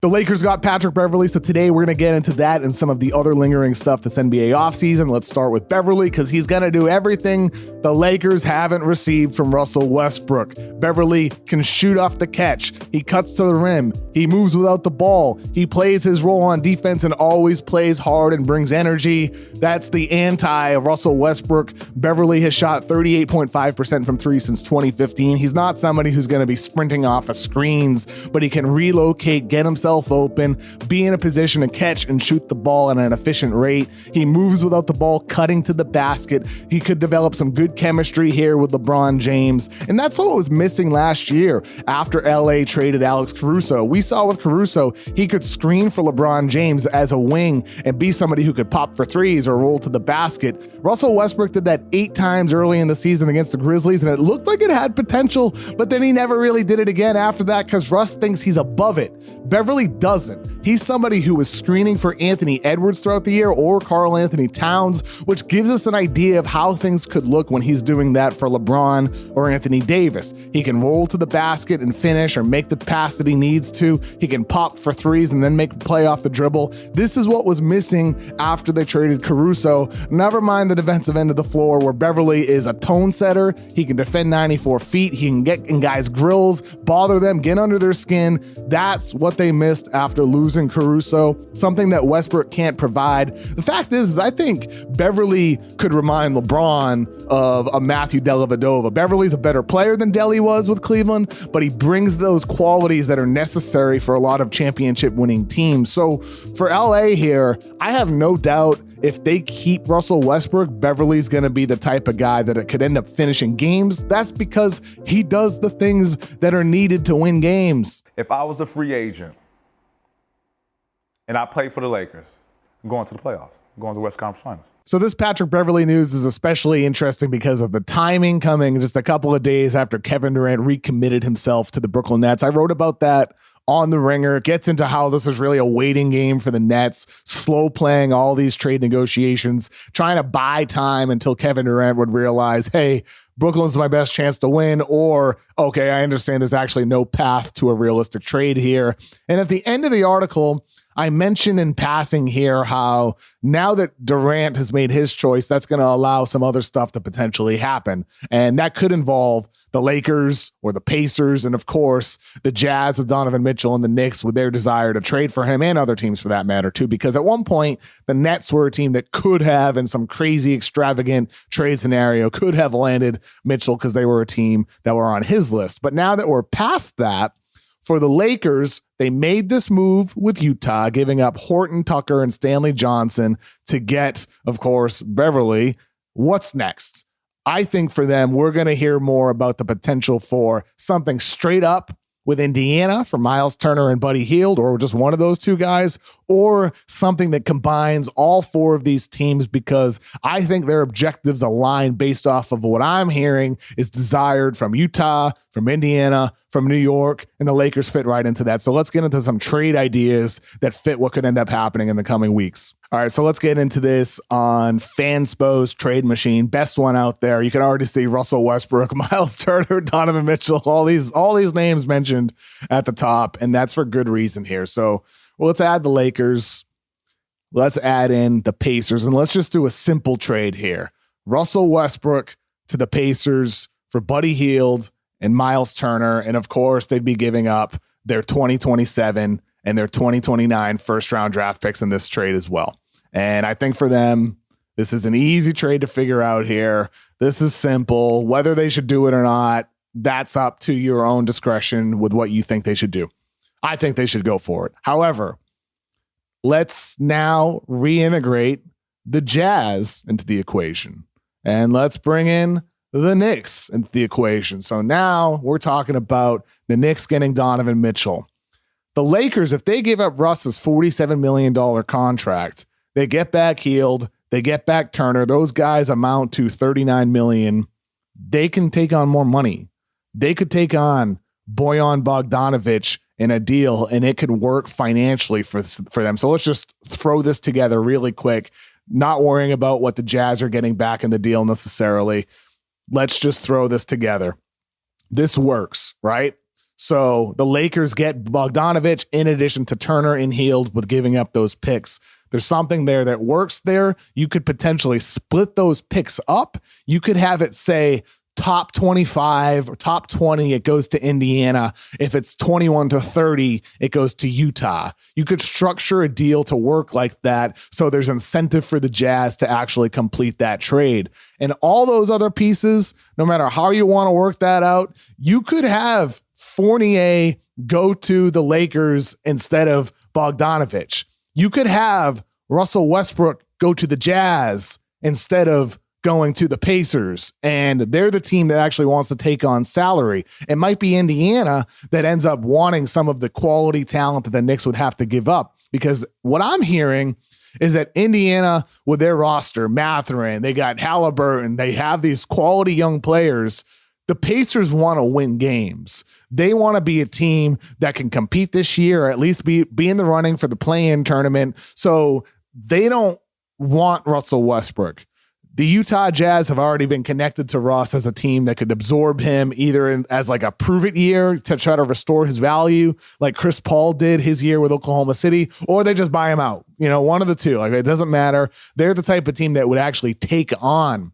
The Lakers got Patrick Beverley, so today we're going to get into that and some of the other lingering stuff that's NBA offseason. Let's start with Beverley because he's going to do everything the Lakers haven't received from Russell Westbrook. Beverley can shoot off the catch. He cuts to the rim. He moves without the ball. He plays his role on defense and always plays hard and brings energy. That's the anti-Russell Westbrook. Beverley has shot 38.5% from three since 2015. He's not somebody who's going to be sprinting off of screens, but he can relocate, get himself open, be in a position to catch and shoot the ball at an efficient rate. He moves without the ball, cutting to the basket. He could develop some good chemistry here with LeBron James. And that's what was missing last year after LA traded Alex Caruso. We saw with Caruso, he could screen for LeBron James as a wing and be somebody who could pop for threes or roll to the basket. Russell Westbrook did that 8 times early in the season against the Grizzlies, and it looked like it had potential, but then he never really did it again after that because Russ thinks he's above it. Beverley doesn't. He's somebody who was screening for Anthony Edwards throughout the year or Karl Anthony Towns, which gives us an idea of how things could look when he's doing that for LeBron or Anthony Davis. He can roll to the basket and finish or make the pass that he needs to. He can pop for threes and then make a play off the dribble. This is what was missing after they traded Caruso. Never mind the defensive end of the floor where Beverley is a tone setter. He can defend 94 feet. He can get in guys' grills, bother them, get under their skin. That's what they missed after losing Caruso, something that Westbrook can't provide. The fact is I think Beverley could remind LeBron of a Matthew Dellavedova. Beverley's a better player than Delly was with Cleveland, but he brings those qualities that are necessary for a lot of championship winning teams. So for LA here, I have no doubt if they keep Russell Westbrook, Beverley's going to be the type of guy that it could end up finishing games. That's because he does the things that are needed to win games. If I was a free agent and I played for the Lakers, I'm going to the playoffs, I'm going to the West Conference Finals. So this Patrick Beverley news is especially interesting because of the timing coming just a couple of days after Kevin Durant recommitted himself to the Brooklyn Nets. I wrote about that on The Ringer. It gets into how this was really a waiting game for the Nets, slow playing all these trade negotiations, trying to buy time until Kevin Durant would realize, hey, Brooklyn's my best chance to win, or, okay, I understand there's actually no path to a realistic trade here. And at the end of the article, I mentioned in passing here how now that Durant has made his choice, that's going to allow some other stuff to potentially happen. And that could involve the Lakers or the Pacers, and of course, the Jazz with Donovan Mitchell and the Knicks with their desire to trade for him, and other teams for that matter too, because at one point, the Nets were a team that could have, in some crazy extravagant trade scenario, could have landed Mitchell because they were a team that were on his list. But now that we're past that, for the Lakers, they made this move with Utah, giving up Horton Tucker and Stanley Johnson to get, of course, Beverley. What's next? I think for them, we're going to hear more about the potential for something straight up with Indiana for Miles Turner and Buddy Hield, or just one of those two guys, or something that combines all four of these teams, because I think their objectives align based off of what I'm hearing is desired from Utah, from Indiana, from New York, and the Lakers fit right into that. So let's get into some trade ideas that fit what could end up happening in the coming weeks. All right, so let's get into this on Fanspose Trade Machine. Best one out there. You can already see Russell Westbrook, Miles Turner, Donovan Mitchell, all these names mentioned at the top, and that's for good reason here. So let's add the Lakers. Let's add in the Pacers, and let's just do a simple trade here. Russell Westbrook to the Pacers for Buddy Hield and Miles Turner, and of course, they'd be giving up their 2027 and their 2029 first-round draft picks in this trade as well. And I think for them, this is an easy trade to figure out here. This is simple. Whether they should do it or not, that's up to your own discretion with what you think they should do. I think they should go for it. However, let's now reintegrate the Jazz into the equation. And let's bring in the Knicks into the equation. So now we're talking about the Knicks getting Donovan Mitchell. The Lakers, if they give up Russ's $47 million contract, they get back Hield, they get back Turner. Those guys amount to $39 million. They can take on more money. They could take on Bojan Bogdanovic in a deal, and it could work financially for them. So let's just throw this together really quick, not worrying about what the Jazz are getting back in the deal necessarily. Let's just throw this together. This works, right? So the Lakers get Bogdanovich in addition to Turner and Hield with giving up those picks. There's something there that works there. You could potentially split those picks up. You could have it say top 25 or top 20, it goes to Indiana. If it's 21-30, it goes to Utah. You could structure a deal to work like that so there's incentive for the Jazz to actually complete that trade. And all those other pieces, no matter how you want to work that out, you could have Fournier go to the Lakers instead of Bogdanovich. You could have Russell Westbrook go to the Jazz instead of going to the Pacers, and they're the team that actually wants to take on salary. It might be Indiana that ends up wanting some of the quality talent that the Knicks would have to give up, because what I'm hearing is that Indiana, with their roster, Mathurin, they got Halliburton, they have these quality young players. The Pacers want to win games. They want to be a team that can compete this year, or at least be in the running for the play-in tournament. So they don't want Russell Westbrook. The Utah Jazz have already been connected to Russ as a team that could absorb him either as like a prove-it year to try to restore his value, like Chris Paul did his year with Oklahoma City, or they just buy him out. One of the two. Like, it doesn't matter. They're the type of team that would actually take on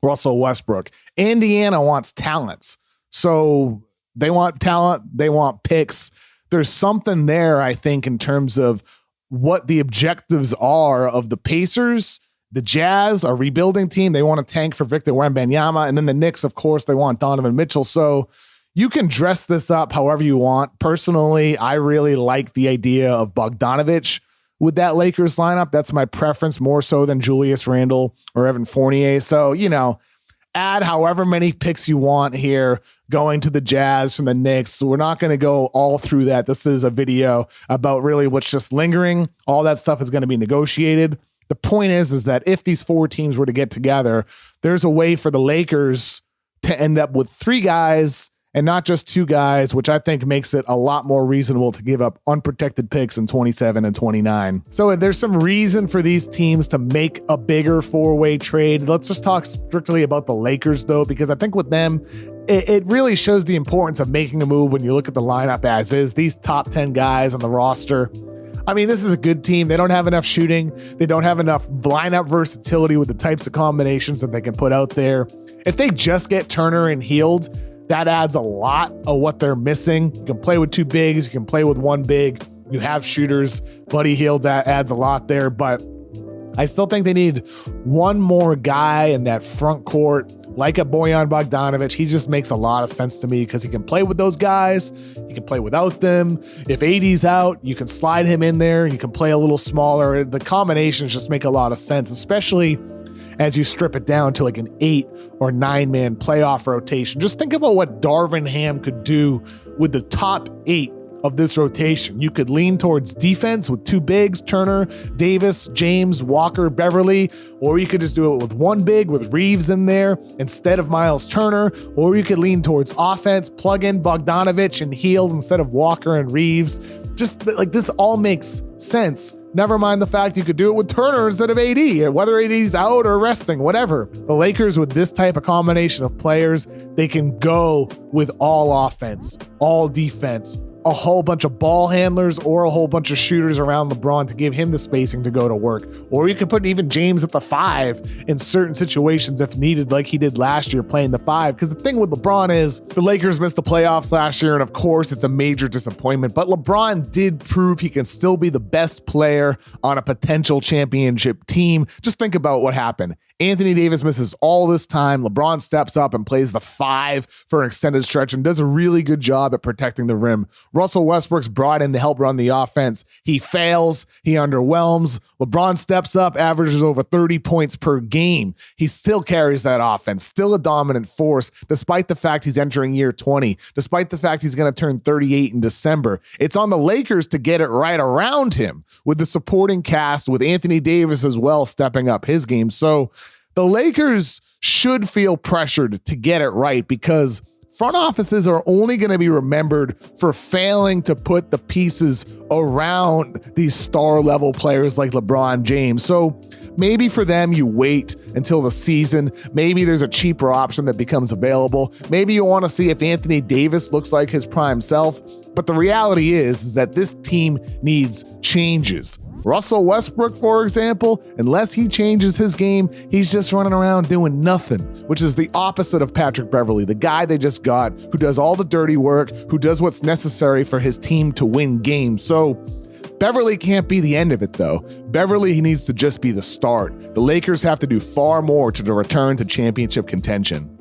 Russell Westbrook. Indiana wants talents. So they want talent. They want picks. There's something there, I think, in terms of what the objectives are of the Pacers. The Jazz, a rebuilding team, they want to tank for Victor Wembanyama. And then the Knicks, of course, they want Donovan Mitchell. So you can dress this up however you want. Personally, I really like the idea of Bogdanovich with that Lakers lineup. That's my preference more so than Julius Randle or Evan Fournier. So, add however many picks you want here going to the Jazz from the Knicks. So we're not going to go all through that. This is a video about really what's just lingering. All that stuff is going to be negotiated. The point is that if these four teams were to get together, there's a way for the Lakers to end up with three guys and not just two guys, which I think makes it a lot more reasonable to give up unprotected picks in 27 and 29. So there's some reason for these teams to make a bigger four-way trade. Let's just talk strictly about the Lakers, though, because I think with them, it really shows the importance of making a move when you look at the lineup as is. These top 10 guys on the roster, I mean, this is a good team. They don't have enough shooting. They don't have enough lineup versatility with the types of combinations that they can put out there. If they just get Turner and Hield, that adds a lot of what they're missing. You can play with two bigs. You can play with one big. You have shooters. Buddy Hield adds a lot there, but I still think they need one more guy in that front court, like a Bojan Bogdanovich. He just makes a lot of sense to me because he can play with those guys. He can play without them. If AD's out, you can slide him in there. You can play a little smaller. The combinations just make a lot of sense, especially as you strip it down to like an 8 or 9-man playoff rotation. Just think about what Darvin Ham could do with the top 8 of this rotation. You could lean towards defense with two bigs, Turner, Davis, James, Walker, Beverley, or you could just do it with one big with Reeves in there instead of Miles Turner, or you could lean towards offense, plug in Bogdanovich and Hield instead of Walker and Reeves. Just like this all makes sense. Never mind the fact you could do it with Turner instead of AD, whether AD's out or resting, whatever. The Lakers, with this type of combination of players, they can go with all offense, all defense, a whole bunch of ball handlers or a whole bunch of shooters around LeBron to give him the spacing to go to work. Or you could put even James at the 5 in certain situations if needed, like he did last year playing the 5. Because the thing with LeBron is the Lakers missed the playoffs last year, and of course it's a major disappointment, but LeBron did prove he can still be the best player on a potential championship team. Just think about what happened. Anthony Davis misses all this time. LeBron steps up and plays the 5 for an extended stretch and does a really good job at protecting the rim. Russell Westbrook's brought in to help run the offense. He fails. He underwhelms. LeBron steps up, averages over 30 points per game. He still carries that offense, still a dominant force, despite the fact he's entering year 20, despite the fact he's going to turn 38 in December. It's on the Lakers to get it right around him with the supporting cast, with Anthony Davis as well stepping up his game. So the Lakers should feel pressured to get it right, because front offices are only going to be remembered for failing to put the pieces around these star level players like LeBron James. So maybe for them, you wait until the season. Maybe there's a cheaper option that becomes available. Maybe you want to see if Anthony Davis looks like his prime self. But the reality is that this team needs changes. Russell Westbrook, for example, unless he changes his game, he's just running around doing nothing, which is the opposite of Patrick Beverley, the guy they just got, who does all the dirty work, who does what's necessary for his team to win games. So Beverley can't be the end of it, though. Beverley needs to just be the start. The Lakers have to do far more to return to championship contention.